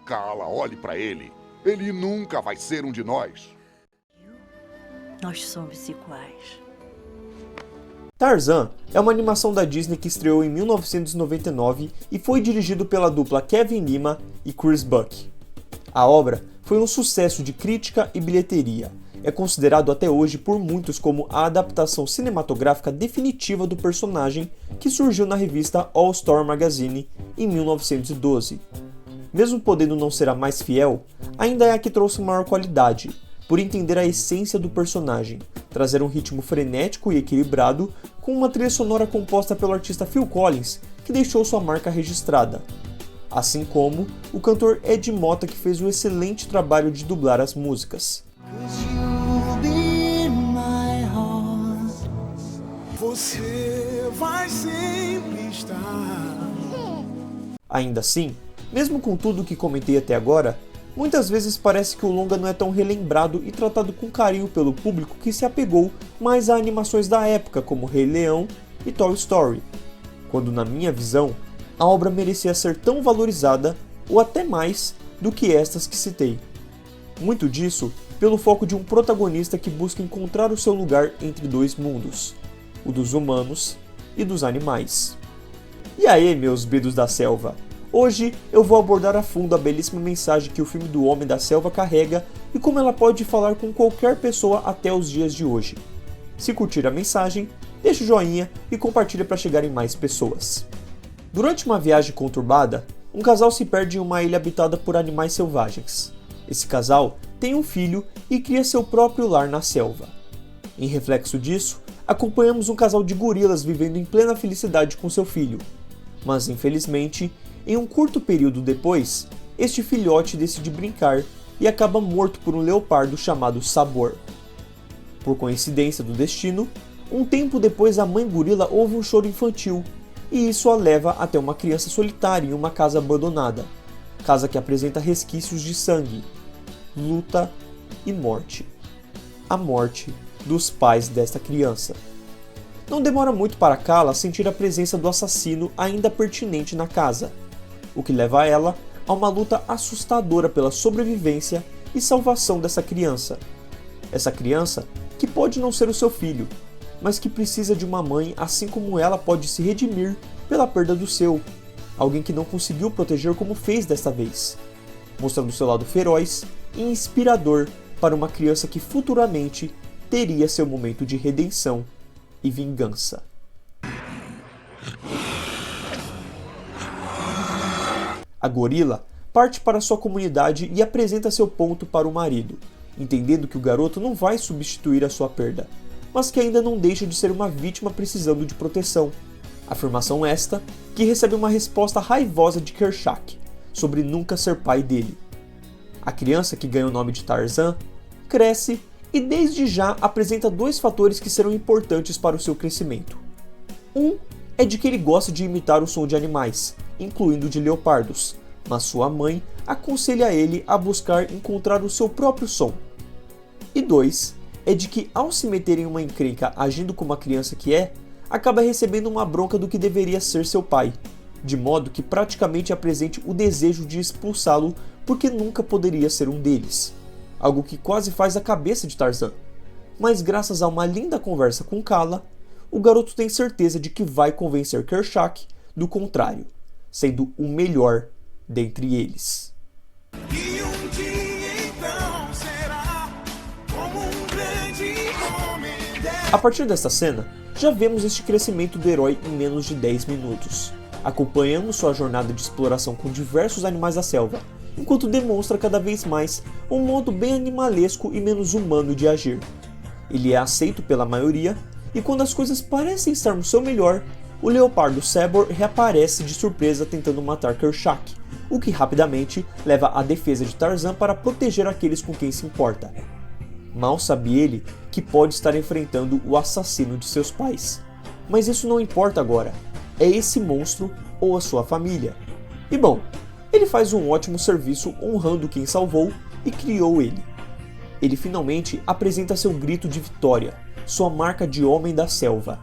Kala, olhe pra ele. Ele nunca vai ser um de nós. Nós somos iguais. Tarzan é uma animação da Disney que estreou em 1999 e foi dirigido pela dupla Kevin Lima e Chris Buck. A obra foi um sucesso de crítica e bilheteria. É considerado até hoje por muitos como a adaptação cinematográfica definitiva do personagem que surgiu na revista All Star Magazine em 1912. Mesmo podendo não ser a mais fiel, ainda é a que trouxe maior qualidade, por entender a essência do personagem, trazer um ritmo frenético e equilibrado, com uma trilha sonora composta pelo artista Phil Collins, que deixou sua marca registrada, assim como o cantor Ed Mota, que fez um excelente trabalho de dublar as músicas. Você vai sempre estar. Ainda assim, mesmo com tudo o que comentei até agora, muitas vezes parece que o longa não é tão relembrado e tratado com carinho pelo público que se apegou mais a animações da época como Rei Leão e Toy Story, quando na minha visão, a obra merecia ser tão valorizada ou até mais do que estas que citei. Muito disso pelo foco de um protagonista que busca encontrar o seu lugar entre dois mundos, o dos humanos e dos animais. E aí, meus bedos da selva? Hoje eu vou abordar a fundo a belíssima mensagem que o filme do Homem da Selva carrega e como ela pode falar com qualquer pessoa até os dias de hoje. Se curtir a mensagem, deixa o joinha e compartilha para chegar em mais pessoas. Durante uma viagem conturbada, um casal se perde em uma ilha habitada por animais selvagens. Esse casal tem um filho e cria seu próprio lar na selva. Em reflexo disso, acompanhamos um casal de gorilas vivendo em plena felicidade com seu filho. Mas infelizmente, em um curto período depois, este filhote decide brincar e acaba morto por um leopardo chamado Sabor. Por coincidência do destino, um tempo depois a mãe gorila ouve um choro infantil, e isso a leva até uma criança solitária em uma casa abandonada, casa que apresenta resquícios de sangue, luta e morte. A morte dos pais desta criança. Não demora muito para Kala sentir a presença do assassino ainda pertinente na casa, o que leva ela a uma luta assustadora pela sobrevivência e salvação dessa criança. Essa criança que pode não ser o seu filho, mas que precisa de uma mãe assim como ela pode se redimir pela perda do seu, alguém que não conseguiu proteger como fez desta vez, mostrando seu lado feroz e inspirador para uma criança que futuramente teria seu momento de redenção e vingança. A gorila parte para sua comunidade e apresenta seu ponto para o marido, entendendo que o garoto não vai substituir a sua perda, mas que ainda não deixa de ser uma vítima precisando de proteção. Afirmação esta que recebe uma resposta raivosa de Kershak sobre nunca ser pai dele. A criança, que ganha o nome de Tarzan, cresce e desde já apresenta dois fatores que serão importantes para o seu crescimento. Um é de que ele gosta de imitar o som de animais, incluindo de leopardos, mas sua mãe aconselha ele a buscar encontrar o seu próprio som. E dois é de que, ao se meter em uma encrenca agindo como a criança que é, acaba recebendo uma bronca do que deveria ser seu pai, de modo que praticamente apresente o desejo de expulsá-lo porque nunca poderia ser um deles. Algo que quase faz a cabeça de Tarzan. Mas graças a uma linda conversa com Kala, o garoto tem certeza de que vai convencer Kershak do contrário, sendo o melhor dentre eles. E um dia então será como um grande homem. A partir desta cena, já vemos este crescimento do herói em menos de 10 minutos. Acompanhamos sua jornada de exploração com diversos animais da selva, enquanto demonstra cada vez mais um modo bem animalesco e menos humano de agir. Ele é aceito pela maioria, e quando as coisas parecem estar no seu melhor, o leopardo Sabor reaparece de surpresa tentando matar Kershak, o que rapidamente leva a defesa de Tarzan para proteger aqueles com quem se importa. Mal sabe ele que pode estar enfrentando o assassino de seus pais. Mas isso não importa agora, é esse monstro ou a sua família. E bom, ele faz um ótimo serviço honrando quem salvou e criou ele. Ele finalmente apresenta seu grito de vitória, sua marca de homem da selva.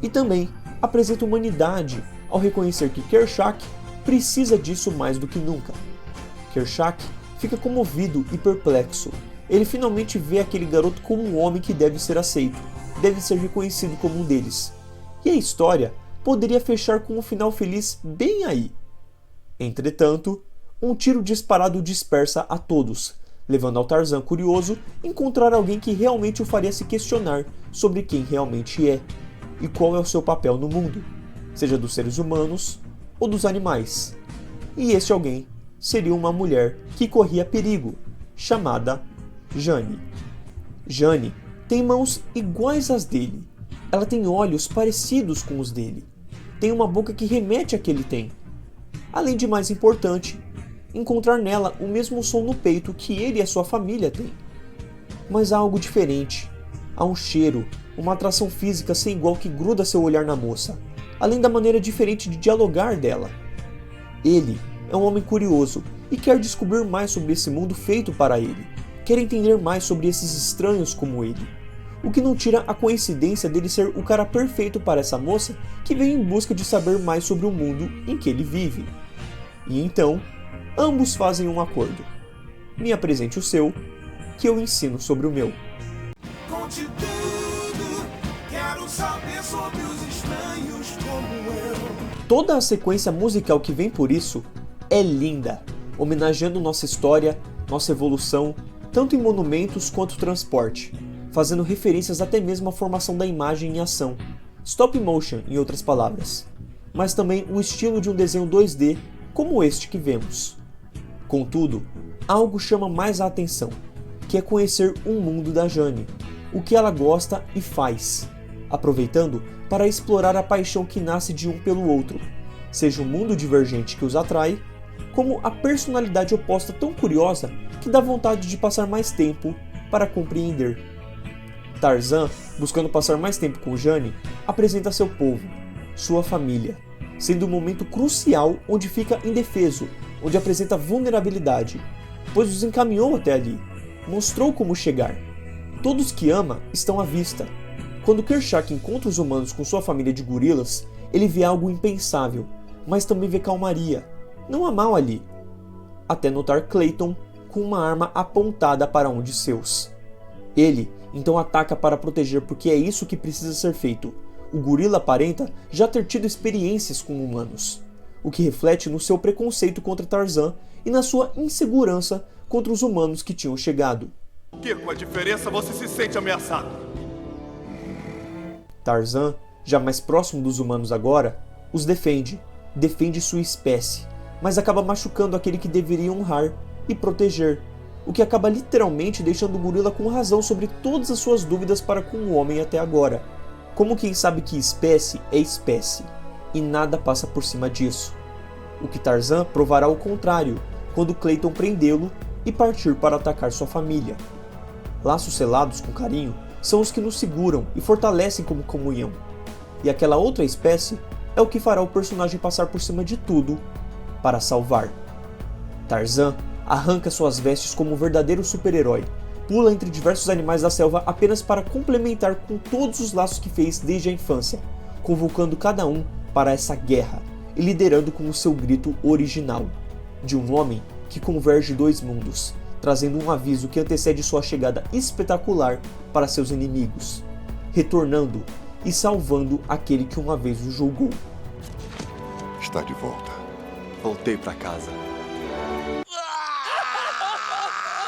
E também apresenta humanidade ao reconhecer que Kershak precisa disso mais do que nunca. Kerchak fica comovido e perplexo. Ele finalmente vê aquele garoto como um homem que deve ser aceito, deve ser reconhecido como um deles. E a história poderia fechar com um final feliz bem aí. Entretanto, um tiro disparado o dispersa a todos, levando ao Tarzan curioso encontrar alguém que realmente o faria se questionar sobre quem realmente é e qual é o seu papel no mundo, seja dos seres humanos ou dos animais. E este alguém seria uma mulher que corria perigo, chamada Jane. Jane tem mãos iguais às dele. Ela tem olhos parecidos com os dele. Tem uma boca que remete a que ele tem. Além de mais importante, encontrar nela o mesmo som no peito que ele e a sua família têm. Mas há algo diferente. Há um cheiro, uma atração física sem igual que gruda seu olhar na moça, além da maneira diferente de dialogar dela. Ele é um homem curioso e quer descobrir mais sobre esse mundo feito para ele. Quer entender mais sobre esses estranhos como ele. O que não tira a coincidência dele ser o cara perfeito para essa moça que veio em busca de saber mais sobre o mundo em que ele vive. E então, ambos fazem um acordo. Me apresente o seu, que eu ensino sobre o meu. Conte tudo, quero saber sobre os estranhos como eu. Toda a sequência musical que vem por isso é linda, homenageando nossa história, nossa evolução, tanto em monumentos quanto transporte, fazendo referências até mesmo à formação da imagem em ação, stop motion em outras palavras, mas também o estilo de um desenho 2D como este que vemos. Contudo, algo chama mais a atenção, que é conhecer o mundo da Jane, o que ela gosta e faz, aproveitando para explorar a paixão que nasce de um pelo outro, seja o mundo divergente que os atrai, como a personalidade oposta tão curiosa que dá vontade de passar mais tempo para compreender. Tarzan, buscando passar mais tempo com Jane, apresenta seu povo, sua família, sendo um momento crucial onde fica indefeso, onde apresenta vulnerabilidade, pois os encaminhou até ali, mostrou como chegar. Todos que ama estão à vista. Quando Kerchak encontra os humanos com sua família de gorilas, ele vê algo impensável, mas também vê calmaria. Não há mal ali. Até notar Clayton com uma arma apontada para um de seus. Ele então ataca para proteger porque é isso que precisa ser feito. O gorila aparenta já ter tido experiências com humanos, o que reflete no seu preconceito contra Tarzan e na sua insegurança contra os humanos que tinham chegado. Que com a diferença você se sente ameaçado? Tarzan, já mais próximo dos humanos agora, os defende sua espécie, mas acaba machucando aquele que deveria honrar e proteger, o que acaba literalmente deixando o gorila com razão sobre todas as suas dúvidas para com o homem até agora. Como quem sabe que espécie é espécie, e nada passa por cima disso. O que Tarzan provará o contrário, quando Clayton prendê-lo e partir para atacar sua família. Laços selados com carinho são os que nos seguram e fortalecem como comunhão. E aquela outra espécie é o que fará o personagem passar por cima de tudo para salvar. Tarzan arranca suas vestes como um verdadeiro super-herói, pula entre diversos animais da selva apenas para complementar com todos os laços que fez desde a infância, convocando cada um para essa guerra e liderando com o seu grito original, de um homem que converge dois mundos, trazendo um aviso que antecede sua chegada espetacular para seus inimigos, retornando e salvando aquele que uma vez o julgou. Está de volta. Voltei pra casa.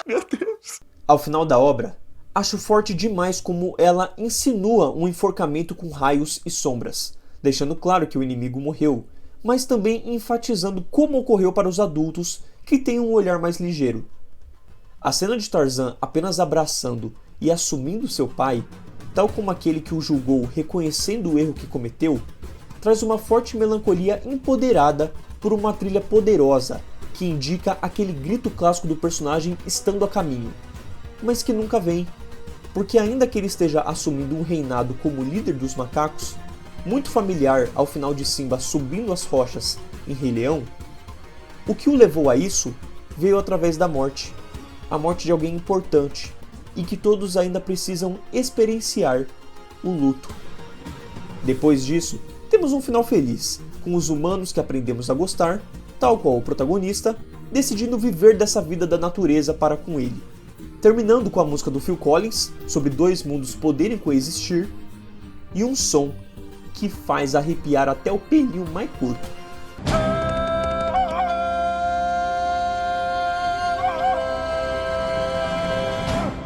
Meu Deus! Ao final da obra, acho forte demais como ela insinua um enforcamento com raios e sombras, deixando claro que o inimigo morreu, mas também enfatizando como ocorreu para os adultos que têm um olhar mais ligeiro. A cena de Tarzan apenas abraçando e assumindo seu pai, tal como aquele que o julgou reconhecendo o erro que cometeu, traz uma forte melancolia empoderada por uma trilha poderosa que indica aquele grito clássico do personagem estando a caminho, mas que nunca vem, porque ainda que ele esteja assumindo um reinado como líder dos macacos, muito familiar ao final de Simba subindo as rochas em Rei Leão, o que o levou a isso veio através da morte, a morte de alguém importante, e que todos ainda precisam experienciar o luto. Depois disso, temos um final feliz, com os humanos que aprendemos a gostar, tal qual o protagonista, decidindo viver dessa vida da natureza para com ele. Terminando com a música do Phil Collins, sobre dois mundos poderem coexistir, e um som que faz arrepiar até o pelinho mais curto.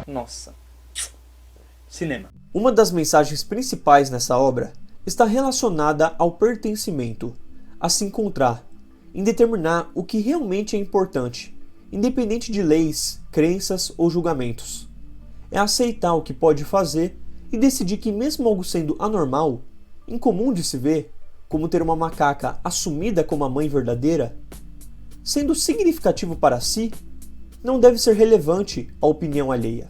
Nossa. Cinema. Uma das mensagens principais nessa obra está relacionada ao pertencimento, a se encontrar, em determinar o que realmente é importante, independente de leis, crenças ou julgamentos. É aceitar o que pode fazer e decidir que, mesmo algo sendo anormal, incomum de se ver, como ter uma macaca assumida como a mãe verdadeira, sendo significativo para si, não deve ser relevante à opinião alheia.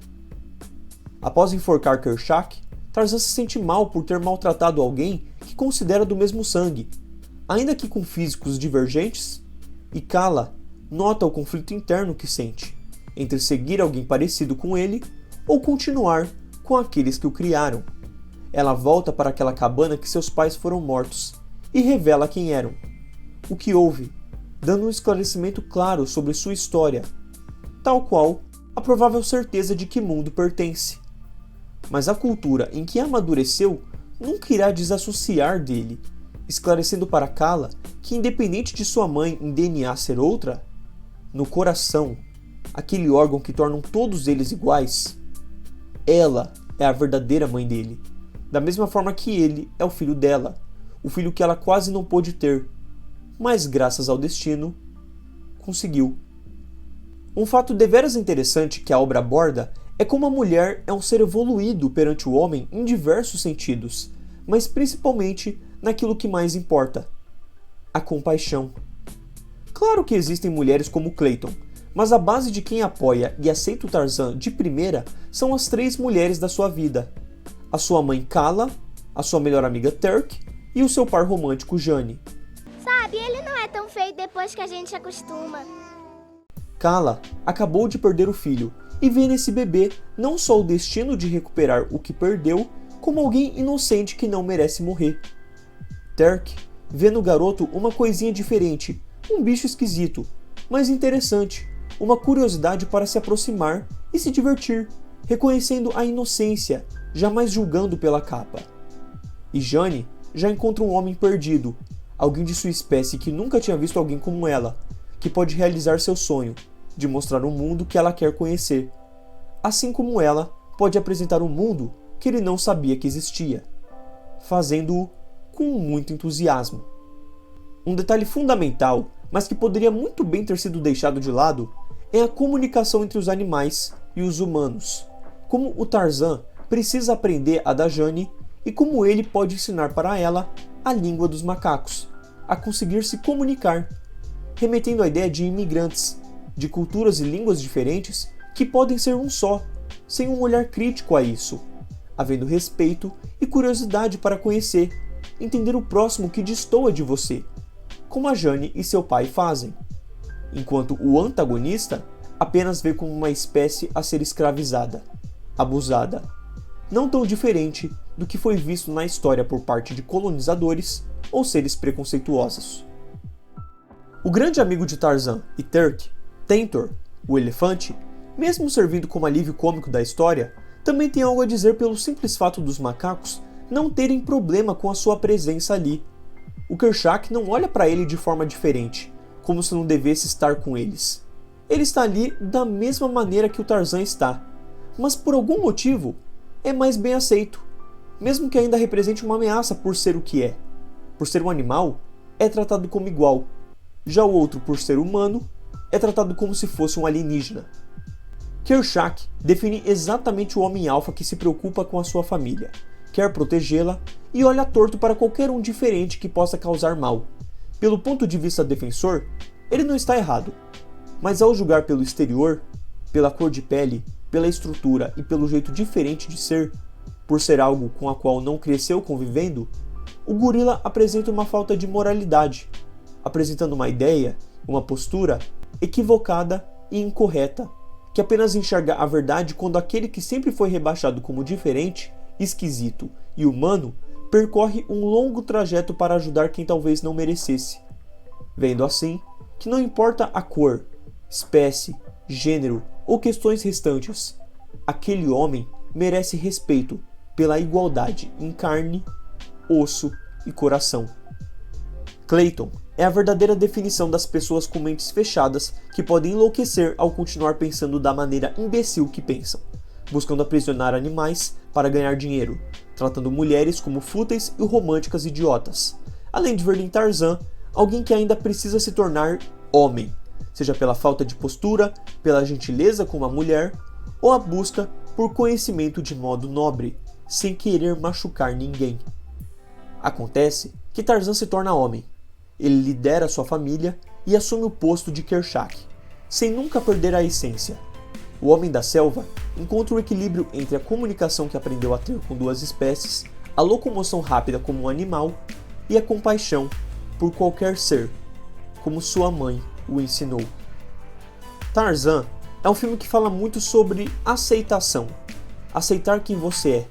Após enforcar Kerchak, Tarzan se sente mal por ter maltratado alguém que considera do mesmo sangue, ainda que com físicos divergentes, e Kala nota o conflito interno que sente, entre seguir alguém parecido com ele ou continuar com aqueles que o criaram. Ela volta para aquela cabana que seus pais foram mortos e revela quem eram, o que houve, dando um esclarecimento claro sobre sua história, tal qual a provável certeza de que mundo pertence. Mas a cultura em que amadureceu nunca irá desassociar dele, esclarecendo para Kala que, independente de sua mãe em DNA ser outra, no coração, aquele órgão que tornam todos eles iguais, ela é a verdadeira mãe dele, da mesma forma que ele é o filho dela, o filho que ela quase não pôde ter, mas graças ao destino, conseguiu. Um fato deveras interessante que a obra aborda é como a mulher é um ser evoluído perante o homem em diversos sentidos, mas principalmente naquilo que mais importa: a compaixão. Claro que existem mulheres como Clayton, mas a base de quem apoia e aceita o Tarzan de primeira são as três mulheres da sua vida: a sua mãe Kala, a sua melhor amiga Turk e o seu par romântico Jane. Sabe, ele não é tão feio depois que a gente acostuma. Kala acabou de perder o filho e vê nesse bebê não só o destino de recuperar o que perdeu, como alguém inocente que não merece morrer. Turk vê no garoto uma coisinha diferente, um bicho esquisito, mas interessante, uma curiosidade para se aproximar e se divertir, reconhecendo a inocência, jamais julgando pela capa. E Jane já encontra um homem perdido, alguém de sua espécie que nunca tinha visto alguém como ela, que pode realizar seu sonho, de mostrar o mundo que ela quer conhecer, assim como ela pode apresentar um mundo que ele não sabia que existia, fazendo-o com muito entusiasmo. Um detalhe fundamental, mas que poderia muito bem ter sido deixado de lado, é a comunicação entre os animais e os humanos, como o Tarzan precisa aprender a da Jane e como ele pode ensinar para ela a língua dos macacos, a conseguir se comunicar, remetendo à ideia de imigrantes, de culturas e línguas diferentes que podem ser um só, sem um olhar crítico a isso, havendo respeito e curiosidade para conhecer, entender o próximo que destoa de você, como a Jane e seu pai fazem, enquanto o antagonista apenas vê como uma espécie a ser escravizada, abusada, não tão diferente do que foi visto na história por parte de colonizadores ou seres preconceituosos. O grande amigo de Tarzan e Turk, Tentor, o elefante, mesmo servindo como alívio cômico da história, também tem algo a dizer pelo simples fato dos macacos não terem problema com a sua presença ali. O Kerchak não olha para ele de forma diferente, como se não devesse estar com eles. Ele está ali da mesma maneira que o Tarzan está, mas por algum motivo é mais bem aceito, mesmo que ainda represente uma ameaça por ser o que é. Por ser um animal, é tratado como igual. Já o outro, por ser humano, é tratado como se fosse um alienígena. Kerchak define exatamente o homem alfa que se preocupa com a sua família, quer protegê-la e olha torto para qualquer um diferente que possa causar mal. Pelo ponto de vista defensor, ele não está errado, mas ao julgar pelo exterior, pela cor de pele, pela estrutura e pelo jeito diferente de ser, por ser algo com a qual não cresceu convivendo, o gorila apresenta uma falta de moralidade, apresentando uma ideia, uma postura equivocada e incorreta, que apenas enxerga a verdade quando aquele que sempre foi rebaixado como diferente, esquisito e humano percorre um longo trajeto para ajudar quem talvez não merecesse, vendo assim que não importa a cor, espécie, gênero ou questões restantes. Aquele homem merece respeito pela igualdade em carne, osso e coração. Clayton é a verdadeira definição das pessoas com mentes fechadas que podem enlouquecer ao continuar pensando da maneira imbecil que pensam, buscando aprisionar animais para ganhar dinheiro, tratando mulheres como fúteis e românticas idiotas, além de ver em Tarzan alguém que ainda precisa se tornar homem, seja pela falta de postura, pela gentileza com uma mulher, ou a busca por conhecimento de modo nobre, sem querer machucar ninguém. Acontece que Tarzan se torna homem. Ele lidera sua família e assume o posto de Kerchak, sem nunca perder a essência. O homem da selva encontra o equilíbrio entre a comunicação que aprendeu a ter com duas espécies, a locomoção rápida como um animal e a compaixão por qualquer ser, como sua mãe o ensinou. Tarzan é um filme que fala muito sobre aceitação. Aceitar quem você é.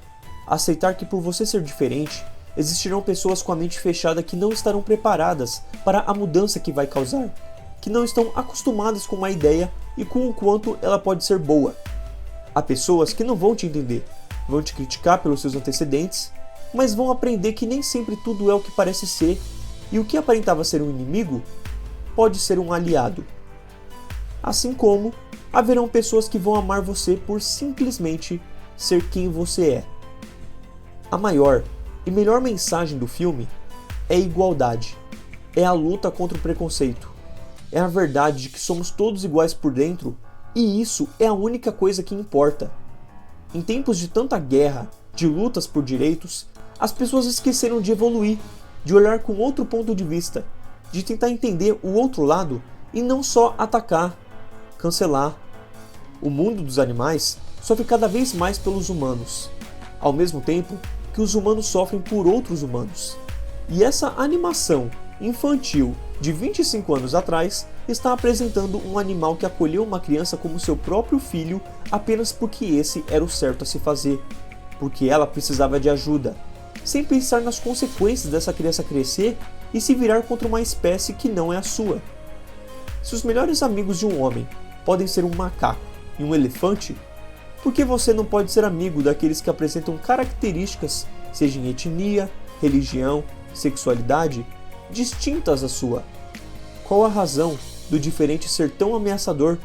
Aceitar que por você ser diferente, existirão pessoas com a mente fechada que não estarão preparadas para a mudança que vai causar, que não estão acostumadas com uma ideia e com o quanto ela pode ser boa. Há pessoas que não vão te entender, vão te criticar pelos seus antecedentes, mas vão aprender que nem sempre tudo é o que parece ser, e o que aparentava ser um inimigo pode ser um aliado. Assim como haverão pessoas que vão amar você por simplesmente ser quem você é. A maior e melhor mensagem do filme é a igualdade, é a luta contra o preconceito, é a verdade de que somos todos iguais por dentro e isso é a única coisa que importa. Em tempos de tanta guerra, de lutas por direitos, as pessoas esqueceram de evoluir, de olhar com outro ponto de vista, de tentar entender o outro lado e não só atacar, cancelar. O mundo dos animais sofre cada vez mais pelos humanos, ao mesmo tempo que os humanos sofrem por outros humanos. E essa animação infantil de 25 anos atrás está apresentando um animal que acolheu uma criança como seu próprio filho apenas porque esse era o certo a se fazer, porque ela precisava de ajuda, sem pensar nas consequências dessa criança crescer e se virar contra uma espécie que não é a sua. Se os melhores amigos de um homem podem ser um macaco e um elefante, por que você não pode ser amigo daqueles que apresentam características, seja em etnia, religião, sexualidade, distintas à sua? Qual a razão do diferente ser tão ameaçador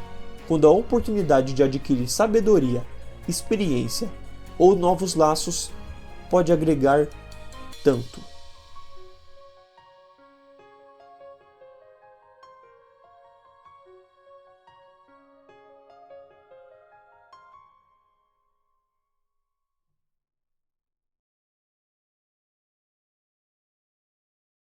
quando a oportunidade de adquirir sabedoria, experiência ou novos laços pode agregar tanto?